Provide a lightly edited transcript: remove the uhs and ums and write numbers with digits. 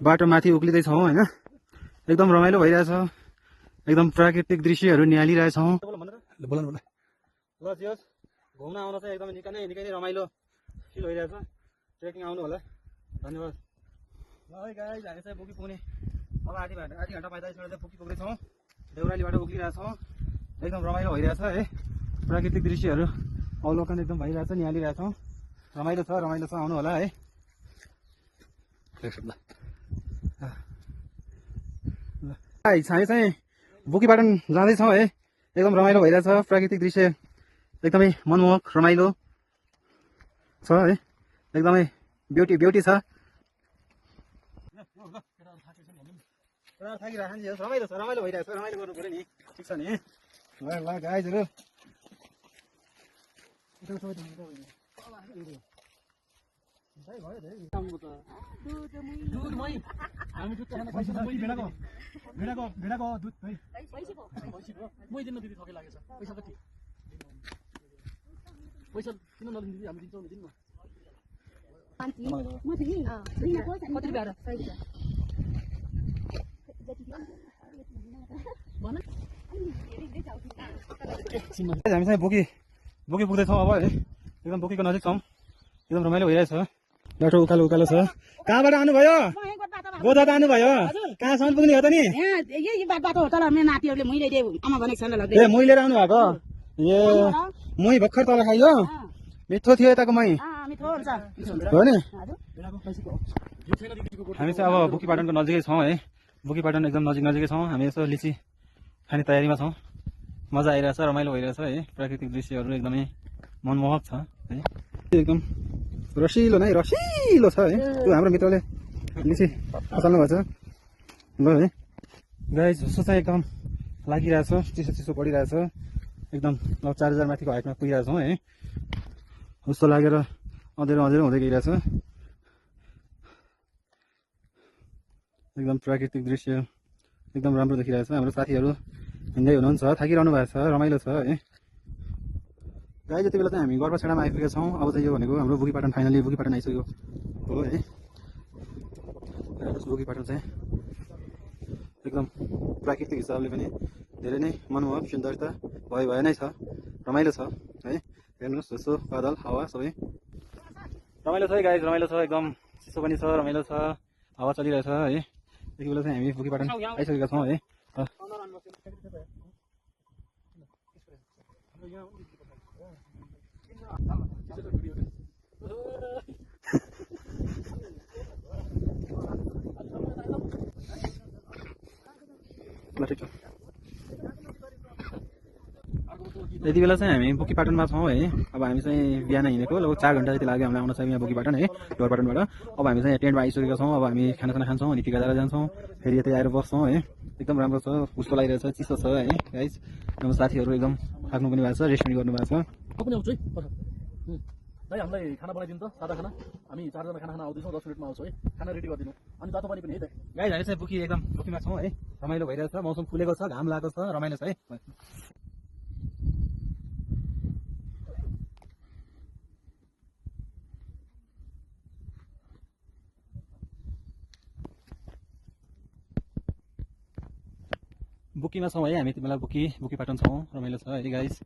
बाटो माथि उक्लिँदैछौँ होइन। एकदम रमाइलो भइरहेछ, एकदम प्राकृतिक दृश्यहरू निहालिरहेछौँ। ल जियोस्, घुम्न आउन चाहिँ एकदम निकै नै रमाइलो फिल भइरहेछ। ट्रेकिङ आउनु होला, धन्यवाद। ल है गाइस, हामी चाहिँ बुकी पुग्ने अब आधी घन्टा 45 मिनट चाहिँ बुकी पुग्दैछौँ। देउरालीबाट उक्लिरहेछौँ, एकदम रमाइलो भइरहेछ है। प्राकृतिक दृश्यहरू अवलोकन एकदम भइरहेछ, निहालिरहेछौँ। रमाइलो छ आउनु होला है। हामी चाहिँ बुकीपाटन जाँदैछौँ है। एकदम रमाइलो भइरहेछ, प्राकृतिक दृश्य एकदमै मनमोहक रमाइलो छ है, एकदमै ब्युटी छ। रमाइलो छ, रमाइलो भइरहेछ, रमाइलो गर्नु पऱ्यो नि, ठिक छ नि। ल गाइजहरू पैसा किन नदिनु दिदी, हामी दिन्छौँ नि, दिनु न। हामी चाहिँ बुकी पुग्दैछौँ अब है। एकदम बुकीको नजिक छौँ, एकदम रमाइलो भइरहेछ। बाटो उकालो छ। कहाँबाट आउनुभयो? गोदाबाट आउनुभयो? कहाँसम्म पुग्ने हो त नि? ए मै लिएर आउनु भएको? ए मै भर्खर तल खाइयो, मिठो थियो यताको मै हो नि। हामी चाहिँ अब बुकीपाटनको नजिकै छौँ है। बुकीपाटन एकदम नजिकै छौँ। हामी यसो लिची खाने तयारीमा छौँ। मजा आइरहेछ, रमाइलो भइरहेछ है। प्राकृतिक दृश्यहरू एकदमै मनमोहक छ है। एकदम रसिलो नै रसिलो छ है। त्यो हाम्रो मित्रले लिची पचाल्नु भएको छ। ल है गाइस, झुसो चाहिँ एकदम लागिरहेछ, चिसो पडिरहेछ। एकदम अब 4000 माथिको हाइटमा पुगिरहेछौँ है। जस्तो लागेर अँधेरो हुँदै गइरहेछ। एकदम प्राकृतिक दृश्य एकदम राम्रो देखिरहेछ। हाम्रो साथीहरू हिँड्दै हुनुहुन्छ, थाकिरहनु भएको छ, रमाइलो छ है। गाइस, यति बेला चाहिँ हामी गर्भछेडामा आइपुगेका छौँ। अब चाहिँ यो भनेको हाम्रो बुकीपाटन, फाइनली बुकीपाटन आइसक्यो हो है। बुकीपाटन चाहिँ एकदम प्राकृतिक हिसाबले पनि धेरै नै मनमोहक सुन्दरता भए नै छ, रमाइलो छ है। हेर्नुहोस्, जस्तो बादल हावा सबै रमाइलो छ है गाइस, रमाइलो छ। एकदम चिसो पनि छ, रमाइलो छ, हावा चलिरहेछ है। यति बेला चाहिँ हामी बुकीपाटन आइसकेका छौँ है। यति बेला चाहिँ हामी बुकीपाटनमा छौँ है। अब हामी चाहिँ बिहान हिँडेको लगभग 4 घन्टा जति लाग्यो हामीलाई आउन चाहिँ यहाँ बुकीपाटन है, ढोरपाटनबाट। अब हामी चाहिँ टेन्टमा आइसकेका छौँ। अब हामी खानासाना खान्छौँ, अनि टिका जाँदा जान्छौँ, फेरि यतै आएर बस्छौँ है। एकदम राम्रो छ, उस्तो लागिरहेछ, चिसो छ है गाइस। हाम्रो साथीहरू एकदम थाक्नु पनि भएको छ, रेस्ट पनि गर्नु भएको छ। भाइ हामीलाई खाना बनाइदिनु त, सादा खाना। हामी 4 जना खाना आउँदैछौँ, 10 मिनटमा आउँछौँ है। खाना रेडी गरिदिनु, अनि तातो पानी पनि है त। गाइस, हामी चाहिँ बुकीमा छौँ है। रमाइलो भइरहेछ, मौसम खुलेको छ, घाम लागेको छ, रमाइलो छ है। बुकीमा छौँ है हामी, यति बेला बुकीपाटन छौँ, रमाइलो छ है गाइस।